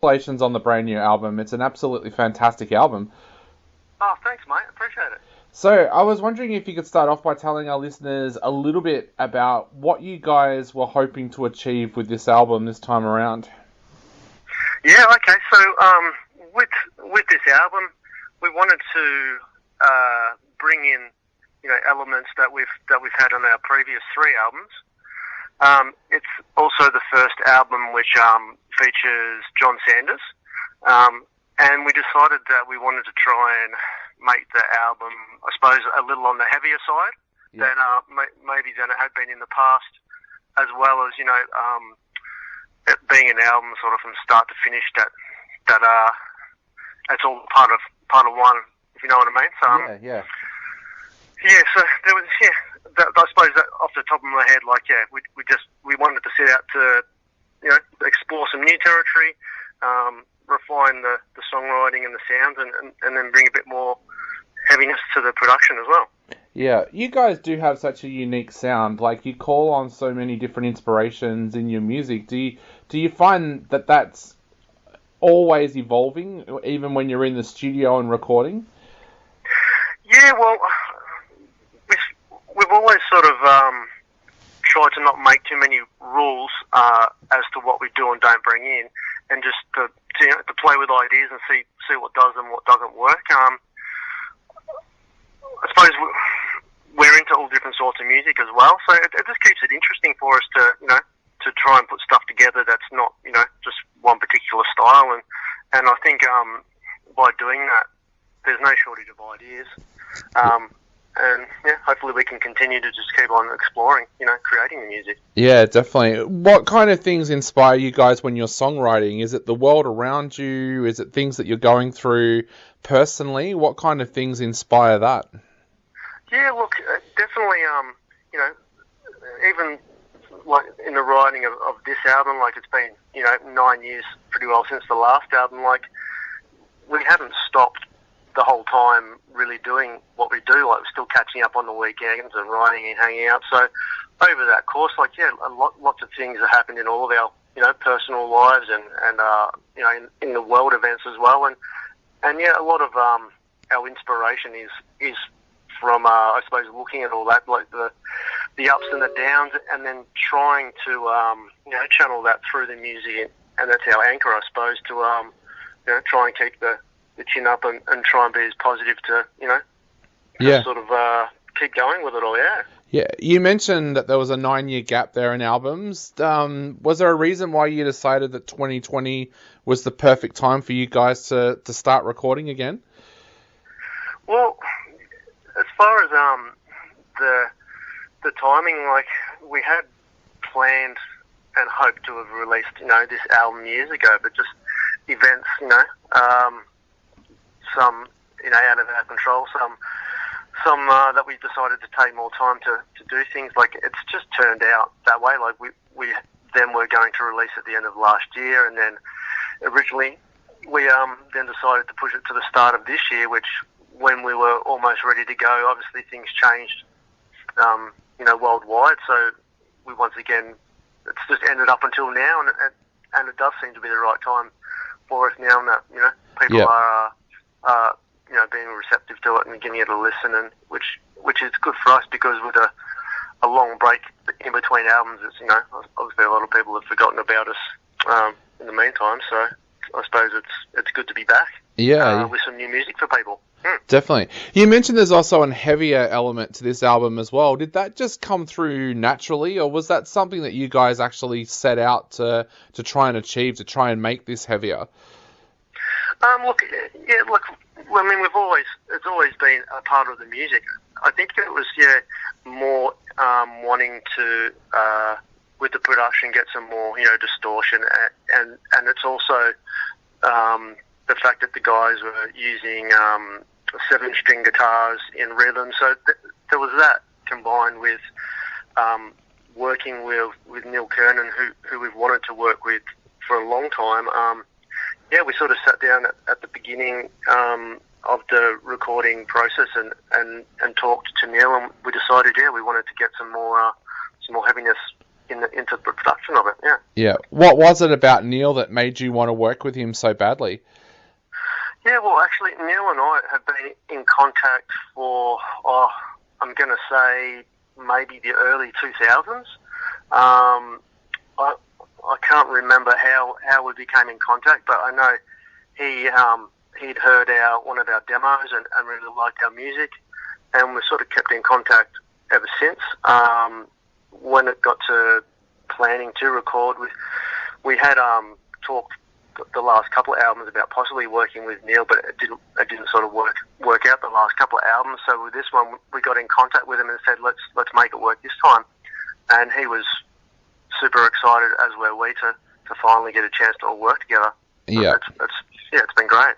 Congratulations on the brand new album. It's an absolutely fantastic album. Oh, thanks, mate. Appreciate it. So, I was wondering if you could start off by telling our listeners a little bit about what you guys were hoping to achieve with this album this time around. Yeah, okay. So, with this album, we wanted to bring in, elements that we've had on our previous three albums. It's also the first album which features John Sanders, and we decided that we wanted to try and make the album, I suppose, a little on the heavier side than maybe than it had been in the past, as well as it being an album sort of from start to finish that it's all part of one, if you know what I mean. So Yeah. so there was I suppose that off the top of my head, we wanted to set out to explore some new territory, refine the songwriting and the sounds, and then bring a bit more heaviness to the production as well. Yeah, you guys do have such a unique sound. Like, you call on so many different inspirations in your music. Do you find that that's always evolving, even when you're in the studio and recording? Yeah, well, we've always sort of tried to not make too many rules as to what we do and don't bring in, and just to play with ideas and see what does and what doesn't work. I suppose we're into all different sorts of music as well, so it just keeps it interesting for us to try and put stuff together that's not just one particular style, and I think by doing that, there's no shortage of ideas, and hopefully we can continue to just keep on exploring, creating the music. Yeah, definitely. What kind of things inspire you guys when you're songwriting? Is it the world around you? Is it things that you're going through personally? What kind of things inspire that? Yeah, look, definitely, even like in the writing of this album, like it's been, 9 years pretty well since the last album, like we haven't stopped the whole time really doing what we do, like we're still catching up on the weekends and writing and hanging out. So over that course, lots of things have happened in all of our, personal lives and in the world events as well. And a lot of our inspiration is from, I suppose, looking at all that, like the ups and the downs, and then trying to, channel that through the music. And that's our anchor, I suppose, to, try and keep the chin up and try and be as positive to, sort of keep going with it all, yeah. Yeah, you mentioned that there was a 9-year gap there in albums. Was there a reason why you decided that 2020 was the perfect time for you guys to start recording again? Well, as far as the timing, like we had planned and hoped to have released, this album years ago, but just events, some, out of our control, some that we decided to take more time to do things. Like it's just turned out that way. Like we then were going to release at the end of last year, and then originally we then decided to push it to the start of this year, which when we were almost ready to go, obviously things changed, worldwide. So we once again, it's just ended up until now, and it does seem to be the right time for us now, and that people are being receptive to it and giving it a listen, and which is good for us, because with a long break in between albums, it's obviously a lot of people have forgotten about us in the meantime. So I suppose it's good to be back. With some new music for people. Definitely. You mentioned there's also a heavier element to this album as well. Did that just come through naturally, or was that something that you guys actually set out to try and achieve, to try and make this heavier? Look, I mean, it's always been a part of the music. I think it was, more wanting to, with the production, get some more, distortion, and it's also the fact that the guys were using 7-string guitars in rhythm. So there was that combined with working with Neil Kernan, who we've wanted to work with for a long time. We sort of sat down at the beginning of the recording process and talked to Neil, and we decided, we wanted to get some more heaviness into the production of it. Yeah. Yeah. What was it about Neil that made you want to work with him so badly? Yeah, well, actually, Neil and I have been in contact for, I'm going to say, maybe the early 2000s. I can't remember how we became in contact, but I know he'd heard one of our demos and really liked our music, and we sort of kept in contact ever since. When it got to planning to record, we had talked the last couple of albums about possibly working with Neil, but it didn't sort of work out the last couple of albums. So with this one, we got in contact with him and said, let's make it work this time. And he was super excited, as were we, to finally get a chance to all work together. Yeah. It's been great.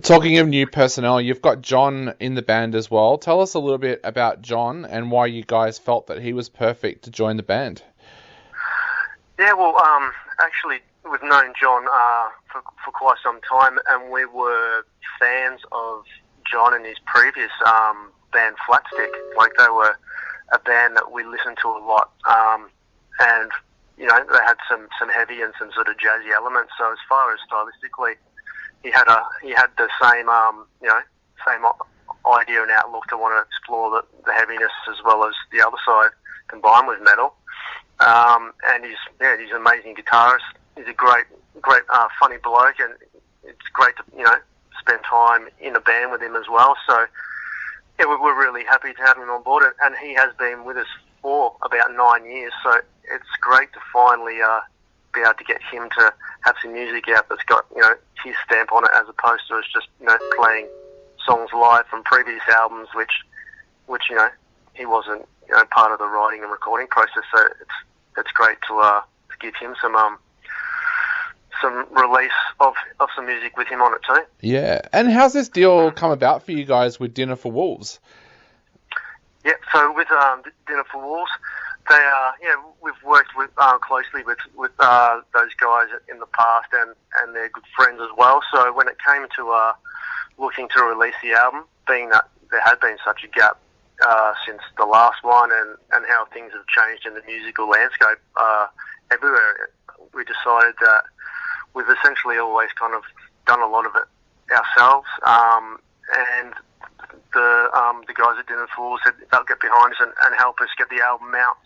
Talking of new personnel, you've got John in the band as well. Tell us a little bit about John and why you guys felt that he was perfect to join the band. Yeah, well, actually, we've known John for quite some time, and we were fans of John and his previous band, Flatstick. Like, they were a band that we listened to a lot, and you know, they had some heavy and some sort of jazzy elements. So as far as stylistically, he had the same same idea and outlook to want to explore the heaviness as well as the other side combined with metal. And he's an amazing guitarist. He's a great funny bloke, and it's great to spend time in a band with him as well. So yeah, we're really happy to have him on board, and he has been with us for about 9 years. So it's great to finally be able to get him to have some music out that's got his stamp on it, as opposed to us just playing songs live from previous albums, which he wasn't part of the writing and recording process. So it's great to give him some release of some music with him on it too. Yeah, and how's this deal come about for you guys with Dinner for Wolves? Yeah, so with Dinner for Wolves, they we've worked closely with those guys in the past, and they're good friends as well. So when it came to looking to release the album, being that there had been such a gap since the last one, and how things have changed in the musical landscape everywhere, we decided that we've essentially always kind of done a lot of it ourselves, and the guys at Dinner for Wolves said they'll get behind us and help us get the album out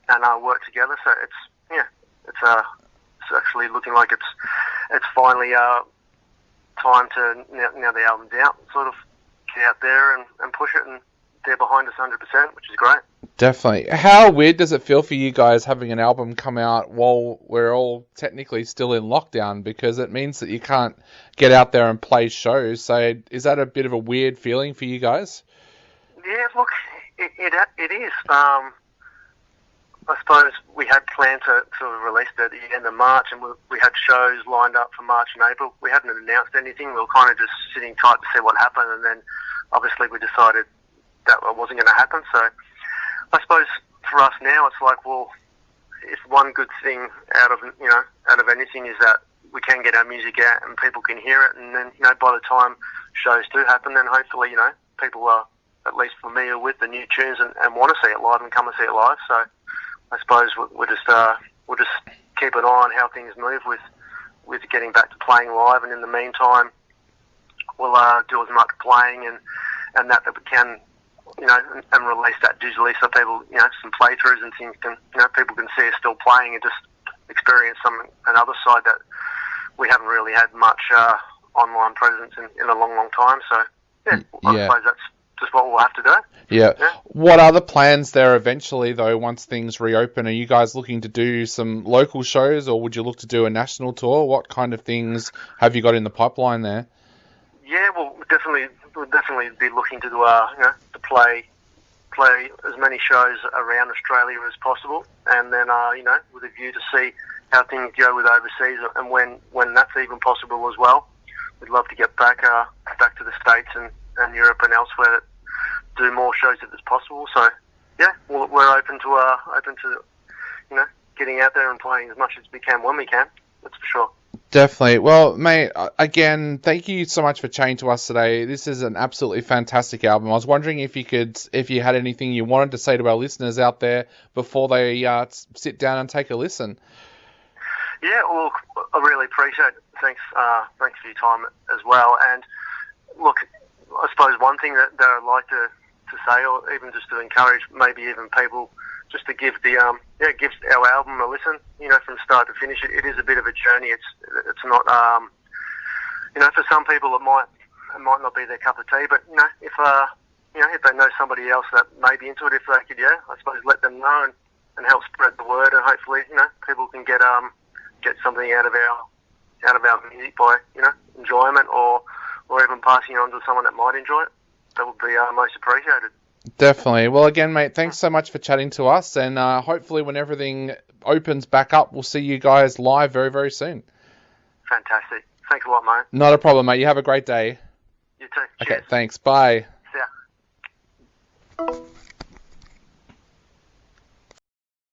and work together. So it's actually looking like it's finally time to, now the album's out, sort of get out there and push it, and they're behind us 100%, which is great. Definitely. How weird does it feel for you guys having an album come out while we're all technically still in lockdown, because it means that you can't get out there and play shows? So is that a bit of a weird feeling for you guys? Yeah, look, it is. I suppose we had planned to sort of release it at the end of March, and we had shows lined up for March and April. We hadn't announced anything. We were kind of just sitting tight to see what happened, and then obviously we decided that wasn't going to happen. So I suppose for us now, it's like, well, if one good thing out of anything is that we can get our music out and people can hear it, and then by the time shows do happen, then hopefully people are at least familiar with the new tunes and want to see it live and come and see it live. So I suppose we'll just keep an eye on how things move with getting back to playing live, and in the meantime, we'll do as much playing and that we can, and release that digitally, so people, some playthroughs and things can, people can see us still playing and just experience another side that we haven't really had much online presence in a long time. So I suppose that's just what we'll have to do. Yeah. What are the plans there eventually, though, once things reopen? Are you guys looking to do some local shows, or would you look to do a national tour? What kind of things have you got in the pipeline there? Yeah, well, we'll definitely be looking to do to play as many shows around Australia as possible, and then with a view to see how things go with overseas, and when that's even possible as well. We'd love to get back to the States and Europe and elsewhere that do more shows if it's possible. So yeah, we're open to getting out there and playing as much as we can when we can. That's for sure. Definitely. Well, mate, again, thank you so much for chatting to us today. This is an absolutely fantastic album. I was wondering if you had anything you wanted to say to our listeners out there before they sit down and take a listen. Yeah, well, I really appreciate it. Thanks for your time as well. And look, I suppose one thing that I'd like to say, or even just to encourage maybe even people just to give give our album a listen, from start to finish. It is a bit of a journey. It's not, for some people it might not be their cup of tea, but if they know somebody else that may be into it, if they could, I suppose let them know and help spread the word, and hopefully, people can get something out of our music by, enjoyment or even passing it on to someone that might enjoy it. That would be most appreciated. Definitely. Well, again, mate, thanks so much for chatting to us, and hopefully when everything opens back up, we'll see you guys live very, very soon. Fantastic. Thanks a lot, mate. Not a problem, mate. You have a great day. You too. Okay, Cheers. thanks. Bye. See ya.